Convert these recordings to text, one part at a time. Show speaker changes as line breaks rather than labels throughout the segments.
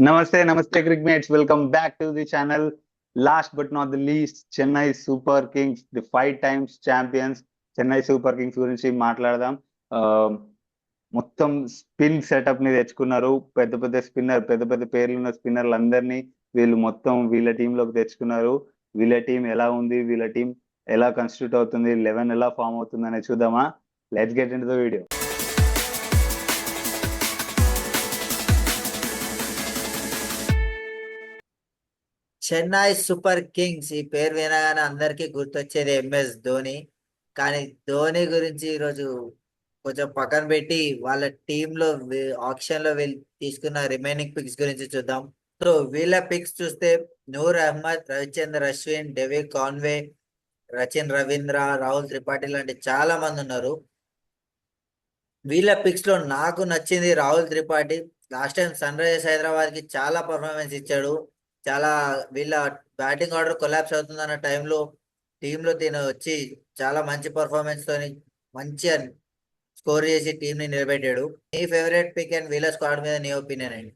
Namaste, crickmates. Welcome back to the channel. Last but not the least, Chennai Super Kings, the 5 times champions. Chennai Super Kings గురించి మాట్లాడదాం. ఆ, మొత్తం spin setup ని తెచ్చుకున్నారు. పెద్ద పెద్ద పేర్లు ఉన్న స్పిన్నర్లు అందరినీ వీళ్ళు మొత్తం వీళ్ళ టీమ్ లోకి తెచ్చుకున్నారు. వీళ్ళ టీం ఎలా ఉంది, వీళ్ళ టీం ఎలా కన్స్టిట్యూట్ అవుతుంది, 11 ఎలా ఫామ్ అవుతుంది అనేది చూద్దామా? Let's get in to the video.
Chennai Super Kings ఈ పేరు వినగానే అందరికీ గుర్తొచ్చేది ఎంఎస్ ధోని. కానీ ధోని గురించి ఈరోజు కొంచెం పక్కన పెట్టి వాళ్ళ టీంలో ఆప్షన్ లో వీళ్ళు తీసుకున్న రిమైనింగ్ పిక్స్ గురించి చూద్దాం. సో వీళ్ళ పిక్స్ చూస్తే నూర్ అహ్మద్, రవిచంద్ర అశ్విన్, డేవిడ్ కాన్వే, రచిన్ రవీంద్ర, రాహుల్ త్రిపాఠి లాంటి చాలా మంది ఉన్నారు. వీళ్ళ పిక్స్ లో నాకు నచ్చింది Rahul Tripathi. Last time Sunrisers Hyderabad కి చాలా పర్ఫార్మెన్స్ ఇచ్చాడు. చాలా వీళ్ళ బ్యాటింగ్ ఆర్డర్ కొలాప్స్ అవుతుందన్న టైంలో టీంలో తిన వచ్చి చాలా మంచి పర్ఫార్మెన్స్ తోని మంచిగా స్కోర్ చేసి టీం ని నిలబెట్టాడు. నీ ఫేవరెట్ పిక్ అండ్ వీళ్ళ స్క్వాడ్ మీద నీ ఒపీనియన్ అండి?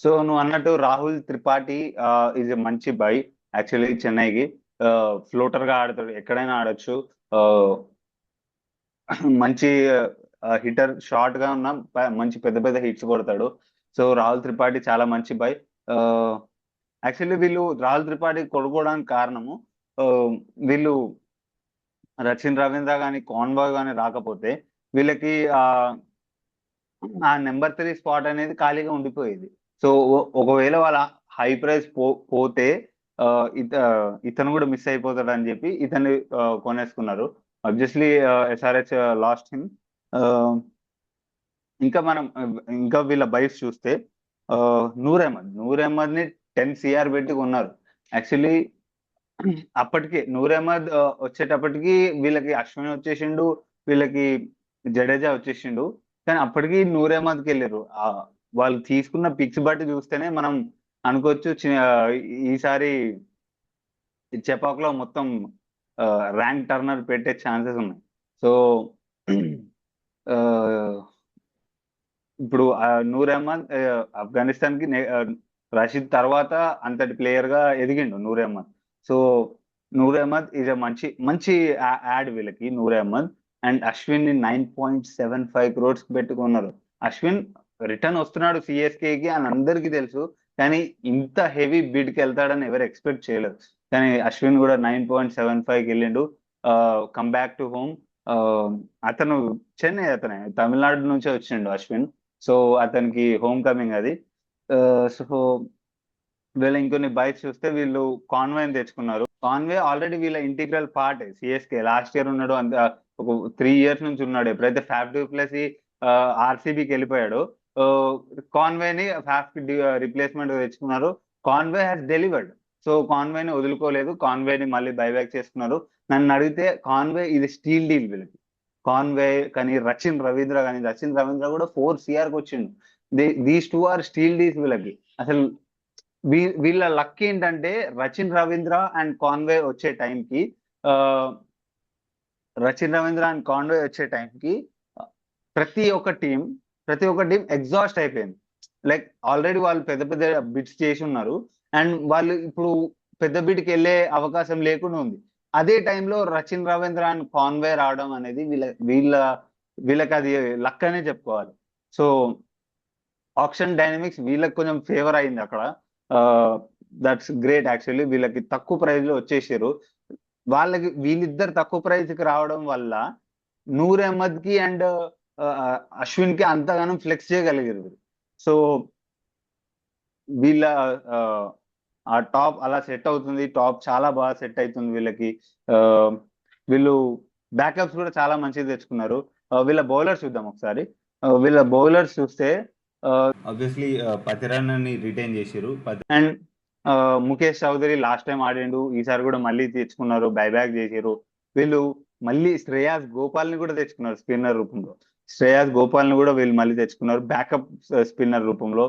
సో నువ్వు అన్నట్టు రాహుల్ త్రిపాఠి ఈజ్ ఎ మంచి బై. యాక్చువల్లీ చెన్నైకి ఫ్లోటర్ గా ఆడతాడు, ఎక్కడైనా ఆడొచ్చు. మంచి హిట్టర్, షార్ట్ గా ఉన్న మంచి పెద్ద హిట్స్ కొడతాడు. సో రాహుల్ త్రిపాఠి చాలా మంచి బై. యాక్చువల్లీ వీళ్ళు రాహుల్ త్రిపాఠి కొనుక్కోవడానికి కారణము, వీళ్ళు రచిన్ రవీంద్ర కానీ కాన్వాయ్ కానీ రాకపోతే వీళ్ళకి ఆ నెంబర్ 3 స్పాట్ అనేది ఖాళీగా ఉండిపోయేది. సో ఒకవేళ వాళ్ళ హై ప్రైస్ పోతే ఇతను కూడా మిస్ అయిపోతాడు అని చెప్పి ఇతన్ని కొనేసుకున్నారు. Obviously SRH lost him. ఇంకా వీళ్ళ బైస్ చూస్తే నూర్ అహ్మద్ ని 10 CR పెట్టి కొన్నారు. యాక్చువల్లీ అప్పటికి నూర్ అహ్మద్ వచ్చేటప్పటికి వీళ్ళకి అశ్విన్ వచ్చేసిండు, వీళ్ళకి జడేజా వచ్చేసిండు. కానీ అప్పటికి నూర్ అహ్మద్కి వెళ్ళారు. వాళ్ళు తీసుకున్న పిక్స్ బట్టి చూస్తేనే మనం అనుకోవచ్చు ఈసారి చెపాక్ లో మొత్తం ర్యాంక్ టర్నర్ పెట్టే ఛాన్సెస్ ఉన్నాయి. సో ఇప్పుడు నూర్ అహ్మద్ ఆఫ్ఘనిస్తాన్ కి రషీద్ తర్వాత అంతటి ప్లేయర్ గా ఎదిగిండు Noor Ahmad. So Noor Ahmad is a మంచి యాడ్ వీళ్ళకి. నూర్ అహ్మద్ అండ్ అశ్విన్ ని 9.75 crores పెట్టుకున్నారు. అశ్విన్ రిటర్న్ వస్తున్నాడు సిఎస్కే కి అని అందరికీ తెలుసు, కానీ ఇంత హెవీ బిడ్ కి వెళ్తాడని ఎవరు ఎక్స్పెక్ట్ చేయలేదు. కానీ అశ్విన్ కూడా 9.75కి వెళ్ళిండు. Come back to home. అతను అతనే తమిళనాడు నుంచే వచ్చిండు అశ్విన్. సో అతనికి హోమ్ కమింగ్ అది. సో వీళ్ళ ఇంకొన్ని బైక్స్ చూస్తే వీళ్ళు కాన్వేని తెచ్చుకున్నారు. కాన్వే ఆల్రెడీ వీళ్ళ integral part CSK. Last year ఉన్నాడు, అంత ఒక 3 years నుంచి ఉన్నాడు. ఎప్పుడైతే ఫ్యాఫ్ డు ప్లసీ ఆర్సీబీకి వెళ్ళిపోయాడు, కాన్వేని ఫ్యాఫ్ కి రిప్లేస్మెంట్ తెచ్చుకున్నారు. Conway has delivered. సో కాన్వేని వదులుకోలేదు, కాన్వేని మళ్ళీ బైబ్యాక్ చేసుకున్నారు. నన్ను అడిగితే కాన్వే ఇది స్టీల్ డీల్ వీళ్ళకి. కాన్వే కానీ రచిన్ రవీంద్ర కూడా 4 CRకి వచ్చిండు. దీస్ 2 are స్టీల్ డీల్స్ వీళ్ళకి. అసలు వీళ్ళ లక్ ఏంటంటే రచిన్ రవీంద్ర అండ్ కాన్వే వచ్చే టైంకి ప్రతి ఒక్క టీం ఎగ్జాస్ట్ అయిపోయింది. లైక్ ఆల్రెడీ వాళ్ళు పెద్ద బిడ్స్ చేసి ఉన్నారు అండ్ వాళ్ళు ఇప్పుడు పెద్ద బిడ్కి వెళ్ళే అవకాశం లేకుండా ఉంది. అదే టైంలో రచిన్ రవీంద్ర అండ్ కాన్వే రావడం అనేది వీళ్ళకి అది లక్ అనే చెప్పుకోవాలి. సో ఆప్షన్ డైనమిక్స్ వీళ్ళకి కొంచెం ఫేవర్ అయింది అక్కడ. That's great. యాక్చువల్లీ వీళ్ళకి తక్కువ ప్రైస్ లో వచ్చేసారు. వీళ్ళిద్దరు తక్కువ ప్రైస్ కి రావడం వల్ల నూర్ అహ్మద్ కి అండ్ అశ్విన్ కి అంతగానం ఫ్లెక్స్ చేయగలిగారు. సో వీళ్ళ ఆ టాప్ అలా సెట్ అవుతుంది. టాప్ చాలా బాగా సెట్ అవుతుంది వీళ్ళకి. వీళ్ళు బ్యాకప్స్ కూడా చాలా మంచిగా తెచ్చుకున్నారు. వీళ్ళ బౌలర్స్ చూద్దాం ఒకసారి. వీళ్ళ బౌలర్స్ చూస్తే ఆబ్వియస్లీ పతిరన్నని రిటైన్ చేసారు and Mukesh Choudhary last time ఆడిండు, ఈసారి కూడా మళ్ళీ తెచ్చుకున్నారు, బైబ్యాక్ చేసారు. వీళ్ళు మళ్ళీ శ్రేయాస్ గోపాల్ ని కూడా తెచ్చుకున్నారు స్పిన్నర్ రూపంలో. వీళ్ళు మళ్ళీ తెచ్చుకున్నారు బ్యాకప్ స్పిన్నర్ రూపంలో.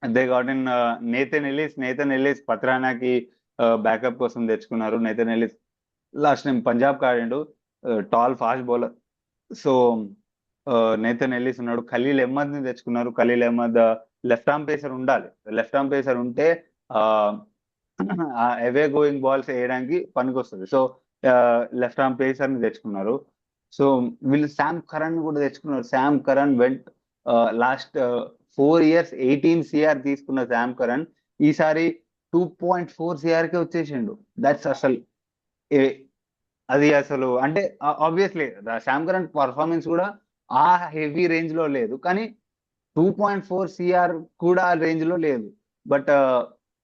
They got in Nathan Ellis పత్రానాకి బ్యాకప్ కోసం తెచ్చుకున్నారు. Nathan Ellis last time Punjab కి ఆడిండు, tall fast bowler. So Nathan Ellis ఉన్నాడు. ఖలీల్ అహ్మద్ ని తెచ్చుకున్నారు. Khaleel Ahmed left arm pacer ఉండాలి. లెఫ్ట్ ఆర్మ్ పేసర్ ఉంటే అవే గోయింగ్ బాల్స్ వేయడానికి పనికొస్తుంది. సో లెఫ్ట్ ఆర్మ్ పేసర్ ని తెచ్చుకున్నారు. సో వీళ్ళు శామ్ కరణ్ కూడా తెచ్చుకున్నారు. Sam Curran vent last 4 years 18 CR తీసుకున్న శామ్ కరణ్ ఈసారి 2.4 CR కే వచ్చేసిండు. దట్స్ అసలు ఏ- అది అసలు అంటే ఆబ్వియస్లీ శామ్ కరణ్ పర్ఫార్మెన్స్ కూడా ఆ హెవీ రేంజ్ లో లేదు, కానీ 2.4 CR కూడా ఆ రేంజ్ లో లేదు. But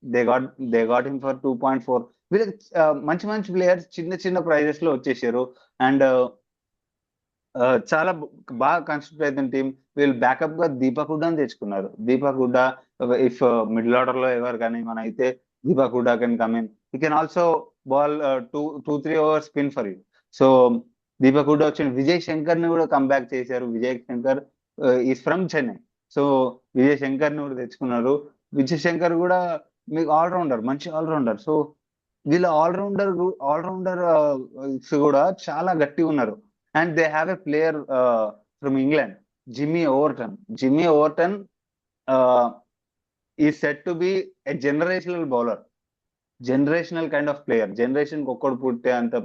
they got him for 2.4. వీళ్ళకి మంచి మంచి ప్లేయర్స్ చిన్న చిన్న ప్రైజెస్ లో వచ్చేసారు. అండ్ చాలా బాగా కన్స్ట్రక్ట్ అవుతున్న టీం. వీళ్ళు బ్యాకప్ గా దీపక్ హుడ్డాని తెచ్చుకున్నారు. Deepak Hooda if middle order లో ఎవరు కానీ మన అయితే Deepak Hooda can come in. He can also ball 2-3 overs spin for you. So Deepak Hooda వచ్చిన విజయ్ శంకర్ ని కూడా కంబ్యాక్ చేశారు. Vijay Shankar is from Chennai. So Vijay Shankar ని కూడా తెచ్చుకున్నారు. విజయ్ శంకర్ కూడా మీకు ఆల్రౌండర్, మంచి ఆల్రౌండర్. సో వీళ్ళ ఆల్రౌండర్ కూడా చాలా గట్టిగా ఉన్నారు. And they have a player from England, Jimmy Overton. Jimmy Overton ఈ set to be a generational bowler, generational kind of player. Generation ఒక్కడు పుట్టే అంత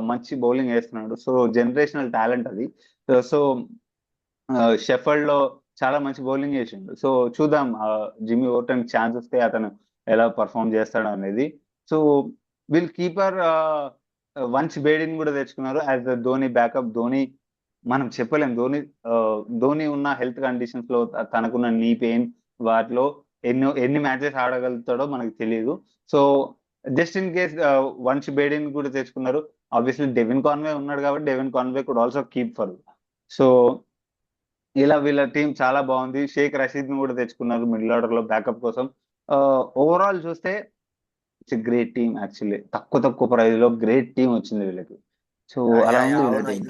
మంచి బౌలింగ్ వేస్తున్నాడు. సో జనరేషనల్ టాలెంట్ అది. సో షెఫర్డ్ లో చాలా మంచి బౌలింగ్ చేసిండు. సో చూద్దాం జిమ్మీ ఓవర్టన్ ఛాన్స్ వస్తే అతను ఎలా పర్ఫామ్ చేస్తాడు అనేది. సో వీళ్ళు కీపర్ వంశ్ బేడిని కూడా తెచ్చుకున్నారు యాజ్ ధోని బ్యాకప్. ధోని మనం చెప్పలేం, ధోని ఉన్న హెల్త్ కండిషన్స్ లో తనకున్న నీ పెయిన్ వాటిలో ఎన్ని మ్యాచెస్ ఆడగలుగుతాడో మనకు తెలియదు. So just in case Vansh బేడిని కూడా తెచ్చుకున్నారు. ఆబ్వియస్లీ డెవిన్ కాన్వే ఉన్నాడు కాబట్టి Devon Conway could also keep for. So ఇలా వీళ్ళ టీం చాలా బాగుంది. షేక్ రషీద్ ని కూడా తెచ్చుకున్నారు మిడిల్ ఆర్డర్ లో బ్యాకప్ కోసం. ఓవరాల్ చూస్తే ఇట్స్ గ్రేట్ టీమ్ యాక్చువల్లీ. తక్కువ తక్కువ ప్రైజ్ లో గ్రేట్ టీం వచ్చింది వీళ్ళకి. సో అలా ఉంది వీళ్ళ
అవును.
టీం.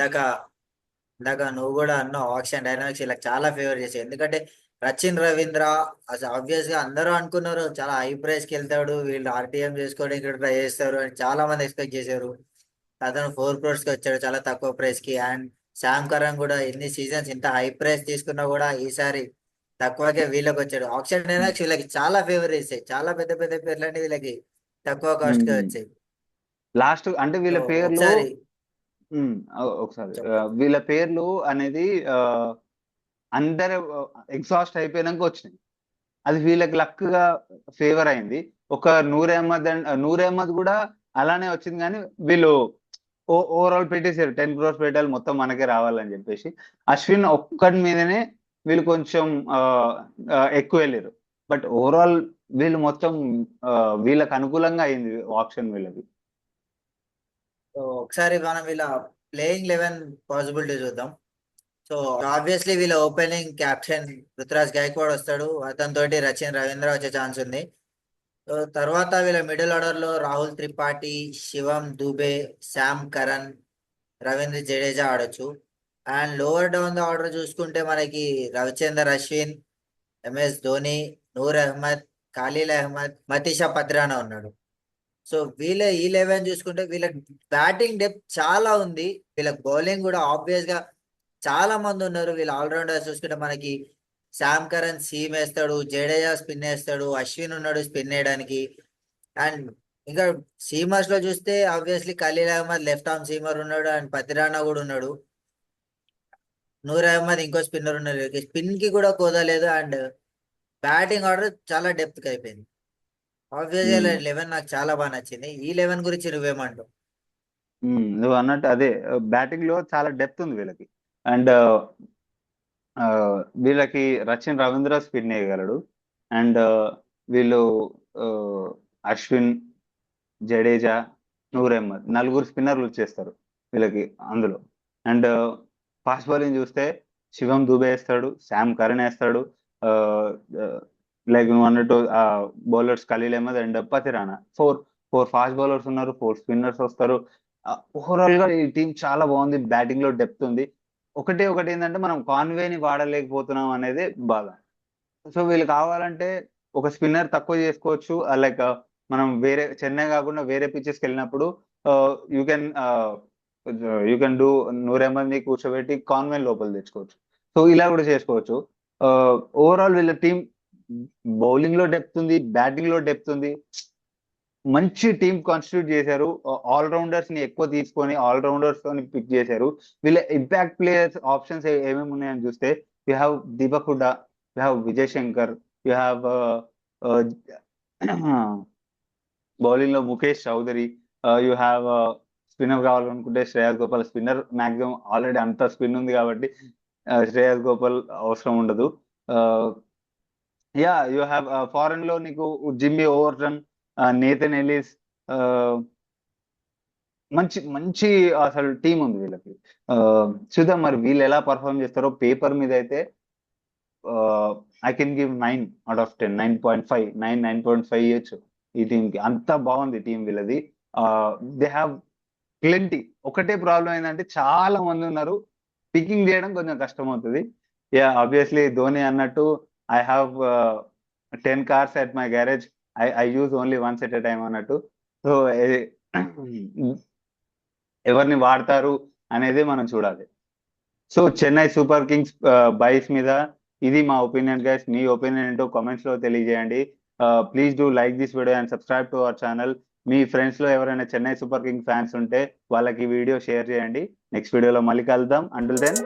ఇందాక నువ్వు కూడా అన్నావు ఆక్షన్ డైనామిక్స్ ఇలా చాలా ఫేవర్ చేసాయి. ఎందుకంటే సచిన్ రవీంద్ర అసలు ఆబ్వియస్ గా అందరూ అనుకున్నారు చాలా హై ప్రైస్ కి వెళ్తాడు, వీళ్ళు ఆర్టీఎం చేసుకోవడానికి ఇక్కడ ట్రై చేస్తారు అని చాలా మంది ఎక్స్పెక్ట్ చేశారు. అతను 4 crores కి వచ్చాడు చాలా తక్కువ ప్రైస్ కి. అండ్ శామ్ కరణ్ కూడా ఎన్ని సీజన్స్ ఇంత హై ప్రైస్ తీసుకున్నా కూడా ఈసారి తక్కువకే వీళ్ళకి వచ్చాడు. ఆక్షన్ డైనామిక్స్ వీళ్ళకి చాలా ఫేవర్ చేసాయి. చాలా పెద్ద పెద్ద పేర్లు అంటే వీళ్ళకి తక్కువ కాస్ట్ కి వచ్చాయి.
లాస్ట్ అంటే
సో
వీళ్ళ పేర్లు
ఒకసారి
ఒకసారి
చెప్పు.
వీళ్ళ పేర్లు అనేది అందరు ఎగ్జాస్ట్ అయిపోయినాక వచ్చినాయి. అది వీళ్ళకి లక్ గా ఫేవర్ అయింది. ఒక నూర్ అహ్మద్ అండ్ నూర్ అహ్మద్ కూడా అలానే వచ్చింది, కానీ వీళ్ళు ఓవరాల్ పెట్టేసారు 10 crores పెట్టాలి మొత్తం మనకే రావాలని చెప్పేసి. అశ్విన్ ఒక్కడి మీదనే వీళ్ళు కొంచెం ఎక్కువ వెళ్ళారు. బట్ ఓవరాల్ వీళ్ళు మొత్తం వీళ్ళకి అనుకూలంగా అయింది ఆప్షన్ వీళ్ళకి.
సో ఒకసారి మనం వీళ్ళ ప్లేయింగ్ 11 పాసిబిలిటీ చూద్దాం. సో ఆబ్వియస్లీ వీళ్ళ ఓపెనింగ్ కెప్టెన్ రుతురాజ్ గైక్వాడ్ వస్తాడు. అతనితో రచిన్ రవీంద్ర వచ్చే ఛాన్స్ ఉంది. సో తర్వాత వీళ్ళ మిడిల్ ఆర్డర్ లో రాహుల్ త్రిపాఠి, శివం దుబే, శామ్ కరణ్, రవీంద్ర జడేజా ఆడొచ్చు. And lower down the order చూసుకుంటే మనకి రవిచందర్ అశ్విన్, ఎంఎస్ ధోని, నూర్ అహ్మద్, ఖలీల్ అహ్మద్, మతీషా పత్రానా ఉన్నాడు. సో వీళ్ళ ఈ 11 చూసుకుంటే వీళ్ళకి బ్యాటింగ్ డెప్త్ చాలా ఉంది. వీళ్ళకి బౌలింగ్ కూడా ఆబ్వియస్ గా చాలా మంది ఉన్నారు. వీళ్ళ ఆల్రౌండర్స్ చూసుకుంటే మనకి శామ్ కరణ్ సీమ్ వేస్తాడు, జడేజా స్పిన్ వేస్తాడు, అశ్విన్ ఉన్నాడు స్పిన్ వేయడానికి. అండ్ ఇంకా సీమర్స్ లో చూస్తే obviously Khaleel Ahmed left arm seamer ఉన్నాడు, అండ్ పతిరానా కూడా ఉన్నాడు. నూర్ అహ్మద్ ఇంకో స్పిన్నర్ ఉన్నారు. స్పిన్ కి కూడా కుదరలేదు. అండ్ బ్యాటింగ్ ఆర్డర్ చాలా డెప్త్ కి అయిపోయింది. ఆబ్వియస్గా
ఉమ్,
11 నాకు చాలా బాగా నచ్చింది. ఈ 11 గురించి నువ్వేమంటావు?
నువ్వు అన్నట్టు అదే బ్యాటింగ్ లో చాలా డెప్త్ ఉంది వీళ్ళకి. అండ్ వీళ్ళకి రచిన్ రవీంద్ర స్పిన్ వేయగలడు. అండ్ వీళ్ళు ఆ, అశ్విన్, జడేజా, నూర్ అహ్మద్ నలుగురు స్పిన్నర్లు వచ్చేస్తారు వీళ్ళకి అందులో. అండ్ ఫాస్ట్ బౌలింగ్ చూస్తే శివం దుబే వేస్తాడు, శామ్ కరణ్ వేస్తాడు. లైక్ నువ్వు అన్నట్టు bowlers Khaleel Ahmed and Pathirana. Four four fast bowlers ఉన్నారు, 4 స్పిన్నర్స్ వస్తారు. ఓవరాల్ గా ఈ టీం చాలా బాగుంది. బ్యాటింగ్ లో డెప్త్ ఉంది. ఒకటి ఏంటంటే మనం కాన్వేని వాడలేకపోతున్నాం అనేది బాధ. సో వీళ్ళు కావాలంటే ఒక స్పిన్నర్ తక్కువ చేసుకోవచ్చు. లైక్ మనం వేరే చెన్నై కాకుండా వేరే పిచ్చెస్కి వెళ్ళినప్పుడు you can you can do Noor Ahmad ని కూర్చోబెట్టి కాన్వెంట్ లోపల తెచ్చుకోవచ్చు. సో ఇలా కూడా చేసుకోవచ్చు. ఓవరాల్ వీళ్ళ టీం బౌలింగ్ లో డెప్త్ ఉంది, బ్యాటింగ్ లో డెప్త్ ఉంది. మంచి టీం కాన్స్టిట్యూట్ చేశారు. ఆల్ రౌండర్స్ ని ఎక్కువ తీసుకొని ఆల్ రౌండర్స్ తో పిక్ చేశారు. వీళ్ళ ఇంపాక్ట్ ప్లేయర్స్ ఆప్షన్స్ ఏమేమి ఉన్నాయని చూస్తే you have Deepak Hooda, you have Vijay Shankar, you have bowling లో Mukesh Choudhary, you have spinner కావాలనుకుంటే Shreyas Gopal. Spinner maximum already అంత స్పిన్ ఉంది కాబట్టి శ్రేయస్ గోపాల్ అవసరం ఉండదు. యా యూ హ్యావ్ ఫారెన్ లో నీకు జిమ్మీ ఓవర్టన్, నేథన్ ఎలిస్, మంచి మంచి అసలు టీం ఉంది వీళ్ళకి. చూద్దాం మరి వీళ్ళు ఎలా పర్ఫామ్ చేస్తారో. పేపర్ మీద అయితే ఐ కెన్ గివ్ 9/10, 9.5, 9.5 ఇవ్వచ్చు ఈ టీం కి. అంత బాగుంది టీం వీళ్ళది. They have plenty. ఒకటే ప్రాబ్లం ఏంటంటే చాలా మంది ఉన్నారు, పికింగ్ చేయడం కొంచెం కష్టం అవుతుంది. యా ఆబ్వియస్లీ ధోని అన్నట్టు I have 10 cars at my garage, I use only once at a time అన్నట్టు. సో ఎవరిని వాడతారు అనేది మనం చూడాలి. So Chennai Super Kings buys మీద ఇది మా ఒపీనియన్ గైస్. మీ ఒపీనియన్ ఏంటో కామెంట్స్ లో తెలియజేయండి. Please do like this video and subscribe to our channel. మీ ఫ్రెండ్స్ లో ఎవరైనా చెన్నై సూపర్ కింగ్స్ ఫ్యాన్స్ ఉంటే వాళ్ళకి వీడియో షేర్ చేయండి. నెక్స్ట్ వీడియోలో మళ్ళీ కలుద్దాం. Until then